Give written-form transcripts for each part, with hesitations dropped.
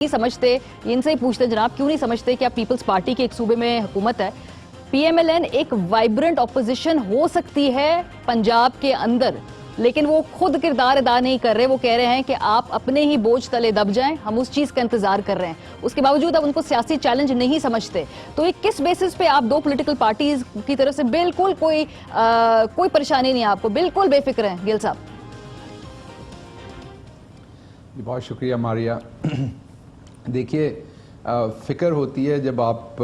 नहीं समझते, इनसे ही पूछते जनाब क्यों नहीं समझते कि आप पीपल्स पार्टी के एक सूबे में हुकूमत है, पीएमएलएन एक वाइब्रेंट ऑपोजिशन हो सकती है पंजाब के अंदर, लेकिन वो खुद किरदार अदा नहीं कर रहे। वो कह रहे हैं कि आप अपने ही बोझ तले दब जाएं, हम उस चीज का इंतजार कर रहे हैं। उसके बावजूद अब उनको सियासी चैलेंज नहीं समझते। तो ये किस बेसिस पे आप दो पॉलिटिकल पार्टीज की तरफ से बिल्कुल कोई परेशानी नहीं है आपको, बिल्कुल बेफिक्र हैं गिल साहब? बहुत शुक्रिया मारिया। देखिए, फिक्र होती है जब आप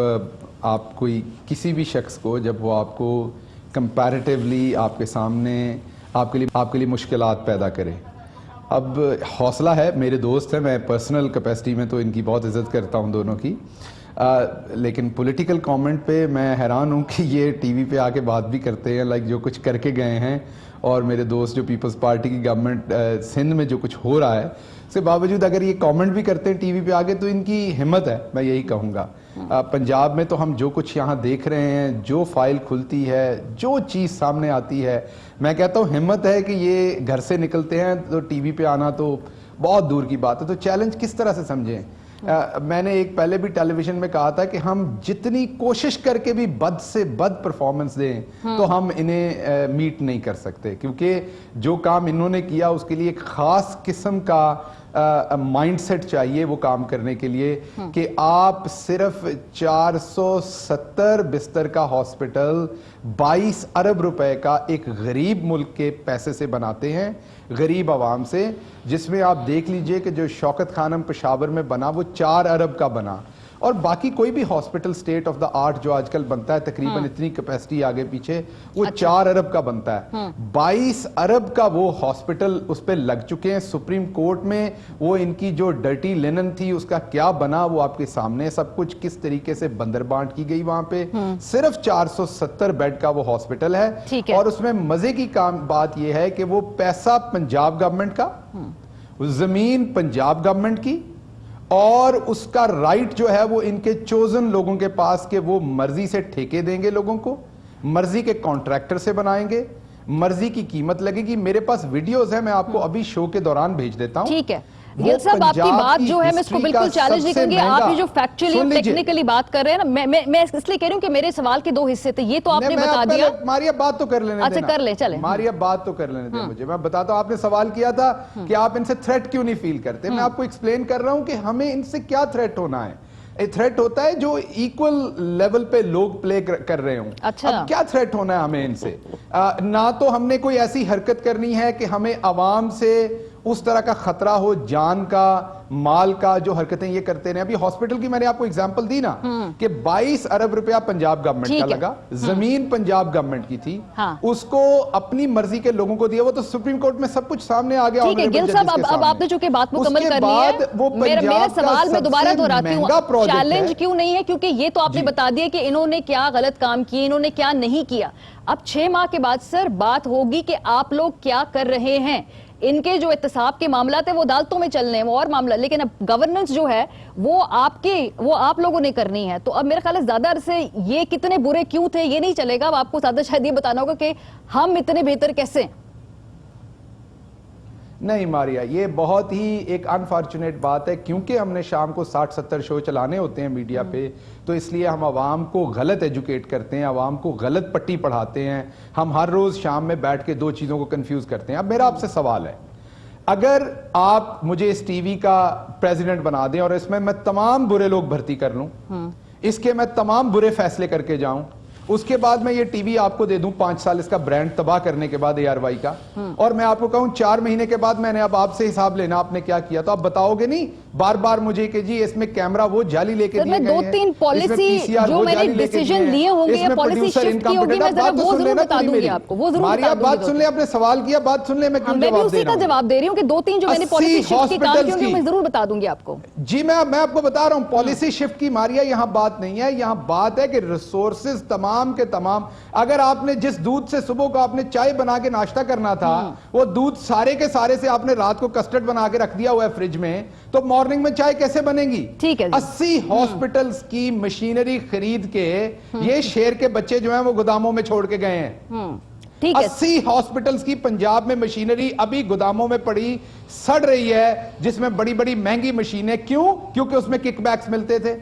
कोई किसी भी शख्स को, जब वो आपको कंपैरेटिवली आपके सामने आपके लिए मुश्किलात पैदा करे। अब हौसला है, मेरे दोस्त हैं, मैं पर्सनल कैपेसिटी में तो इनकी बहुत इज़्ज़त करता हूं दोनों की, लेकिन पॉलिटिकल कमेंट पे मैं हैरान हूं कि ये टीवी पे आके बात भी करते हैं लाइक जो कुछ करके गए हैं। और मेरे दोस्त जो पीपल्स पार्टी की गवर्नमेंट सिंध में जो कुछ हो रहा है, उसके बावजूद अगर ये कमेंट भी करते हैं टीवी पे आगे, तो इनकी हिम्मत है, मैं यही कहूँगा। पंजाब में तो हम जो कुछ यहाँ देख रहे हैं, जो फाइल खुलती है, जो चीज़ सामने आती है, मैं कहता हूँ हिम्मत है कि ये घर से निकलते हैं तो टीवी पे आना तो बहुत दूर की बात है। तो चैलेंज किस तरह से समझें? मैंने एक पहले भी टेलीविजन में कहा था कि हम जितनी कोशिश करके भी बद से बद परफॉर्मेंस दें तो हम इन्हें मीट नहीं कर सकते, क्योंकि जो काम इन्होंने किया उसके लिए एक ख़ास किस्म का माइंडसेट चाहिए वो काम करने के लिए कि आप सिर्फ 470 बिस्तर का हॉस्पिटल 22 अरब रुपए का एक गरीब मुल्क के पैसे से बनाते हैं, गरीब आवाम से, जिसमें आप देख लीजिए कि जो शौकत खानम पेशावर में बना वो 4 अरब का बना, और बाकी कोई भी hospital state of the art जो आजकल बनता है तकरीबन इतनी कैपेसिटी आगे पीछे, वो 4 अरब का बनता है। 22 अरब का वो हॉस्पिटल उस पे लग चुके हैं। सुप्रीम कोर्ट में वो इनकी जो डर्टी लिनन थी उसका क्या बना वो आपके सामने, सब कुछ किस तरीके से बंदरबांट की गई वहां पे। सिर्फ 470 बेड का वो हॉस्पिटल है, और उसमें मजे की बात यह है कि वो पैसा पंजाब गवर्नमेंट का, जमीन पंजाब गवर्नमेंट की, और उसका राइट जो है वो इनके चोजन लोगों के पास के वो मर्जी से ठेके देंगे लोगों को, मर्जी के कॉन्ट्रैक्टर से बनाएंगे, मर्जी की कीमत लगेगी। मेरे पास वीडियोस हैं, मैं आपको अभी शो के दौरान भेज देता हूं। ठीक है गिल साहब, आपकी बात जो है मैं इसको बिल्कुल चैलेंज नहीं करूंगी। आप ये जो फैक्चुअली और टेक्निकली बात कर रहे हैं ना, मैं इसलिए कह रही हूं कि मेरे सवाल के 2 हिस्से थे, ये तो आपने बता दिया। मारिया बात तो कर लेने अच्छा कर ले, चले मारिया बात तो कर लेने दे मुझे। मैं बताता हूं, आपने सवाल किया था कि आप इनसे थ्रेट क्यों नहीं फील करते। मैं आपको एक्सप्लेन कर रहा हूं कि हमें इनसे क्या थ्रेट होना है। थ्रेट होता है जो इक्वल लेवल पे लोग प्ले कर रहे हों। अच्छा। अब क्या थ्रेट होना है हमें इनसे? ना तो हमने कोई ऐसी हरकत करनी है कि हमें आवाम से उस तरह का खतरा हो, जान का, माल का, जो हरकतें ये करते रहे। अभी हॉस्पिटल की मैंने आपको एग्जांपल दी ना कि 22 अरब रुपया पंजाब गवर्नमेंट का लगा, जमीन पंजाब गवर्नमेंट की थी, उसको अपनी मर्जी के लोगों को दिया। वो तो सुप्रीम कोर्ट में सब कुछ सामने आ गया। ठीक है गिल साहब, अब आपने चूंकि बात मुकम्मल कर ली है, मेरा सवाल मैं दोबारा दोहराती हूँ, चैलेंज क्यों नहीं है, क्योंकि ये तो आपने बता दिया कि इन्होंने क्या गलत काम किए, इन्होंने क्या नहीं किया। अब 6 माह के बाद सर बात होगी कि आप लोग क्या कर रहे हैं। इनके जो एहतसाब के मामला थे वो अदालतों में चलने हैं, वो और मामला, लेकिन अब गवर्नेंस जो है वो आप लोगों ने करनी है। तो अब मेरे ख्याल है ज्यादा अरसे ये कितने बुरे क्यों थे ये नहीं चलेगा। अब आपको ज्यादा शायद ये बताना होगा कि हम इतने बेहतर कैसे हैं। नहीं मारिया, ये बहुत ही एक अनफॉर्चुनेट बात है, क्योंकि हमने शाम को 60-70 शो चलाने होते हैं मीडिया पे, तो इसलिए हम आवाम को गलत एजुकेट करते हैं, आवाम को गलत पट्टी पढ़ाते हैं। हम हर रोज शाम में बैठ के 2 चीजों को कंफ्यूज करते हैं। अब मेरा आपसे सवाल है, अगर आप मुझे इस टीवी का प्रेसिडेंट बना दें और इसमें मैं तमाम बुरे लोग भर्ती कर लूं, इसके मैं तमाम बुरे फैसले करके जाऊं, उसके बाद मैं ये टीवी आपको दे दूं 5 साल इसका ब्रांड तबाह करने के बाद ARY का, और मैं आपको कहूं 4 महीने के बाद मैंने अब आपसे हिसाब लेना आपने क्या किया, तो आप बताओगे नहीं बार बार मुझे कि जी इसमें कैमरा वो जाली लेके दिए गए हैं, 2-3 पॉलिसी जो मैंने डिसीजन लिए होंगे या पॉलिसी शिफ्ट की होगी, मैं जरा वो जरूर बता दूंगी आपको, वो जरूर बता दूंगी। बात सुन ले, आपने सवाल किया, बात सुन ले, मैं क्यों जवाब दे रहा हूं। जवाब दे रही हूं कि 2-3 जो मैंने पॉलिसी शिफ्ट की काम की होंगी मैं जरूर बता दूंगी आपको। जी मैं आपको बता रहा हूं, पॉलिसी शिफ्ट की मारिया यहां बात नहीं है, यहां बात है कि रिसोर्सेज तमाम के तमाम, अगर आपने जिस दूध से सुबह को आपने चाय बना के नाश्ता करना था, वो दूध सारे के सारे से आपने रात को कस्टर्ड बना के रख दिया हुआ है फ्रिज में, तो मॉर्निंग में चाय कैसे बनेगी? ठीक है। 80 हॉस्पिटल्स की मशीनरी खरीद के ये शेर के बच्चे जो हैं वो गोदामों में छोड़ के गए हैं। ٹھیک ہے 80 ہاسپٹلز کی پنجاب میں مشینری ابھی گوداموں میں پڑی سڑ رہی ہے، جس میں بڑی بڑی مہنگی مشینیں. کیوں؟ کیونکہ اس میں کک بیکس ملتے تھے.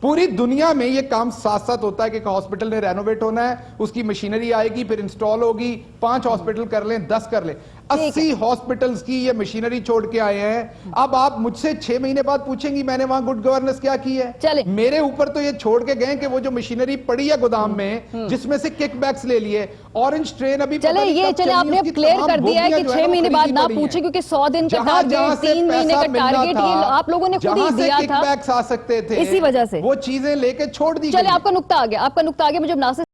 پوری دنیا میں یہ کام ساتھ ساتھ ہوتا ہے کہ ہاسپٹل نے رینوویٹ ہونا ہے، اس کی مشینری آئے گی، پھر انسٹال ہوگی. 5 ہاسپٹل کر لیں، 10 کر لیں. 80 ہاسپٹلز کی یہ مشینری چھوڑ کے آئے ہیں. اب آپ مجھ سے 6 مہینے بعد پوچھیں گی میں نے وہاں گڈ گورننس کیا کی ہے. چلیں میرے اوپر تو یہ چھوڑ کے گئے کہ وہ جو مشینری پڑی ہے گودام میں جس میں سے کک بیکس لے لیے. اورنج ٹرین ابھی چلے یہ چلے آپ نے کلیئر کر دیا ہے کہ 6 مہینے بعد نہ پوچھیں کیونکہ 100 دن کا ٹارگیٹ 3 مہینے کا ٹارگیٹ یہ آپ لوگوں نے خود ہی دیا تھا، بیکس آ سکتے تھے اسی وجہ سے وہ چیزیں لے کے چھوڑ دی. چلے آپ کا نقطہ آ گیا، آپ کا نقطہ آ گیا. مجھے ناصر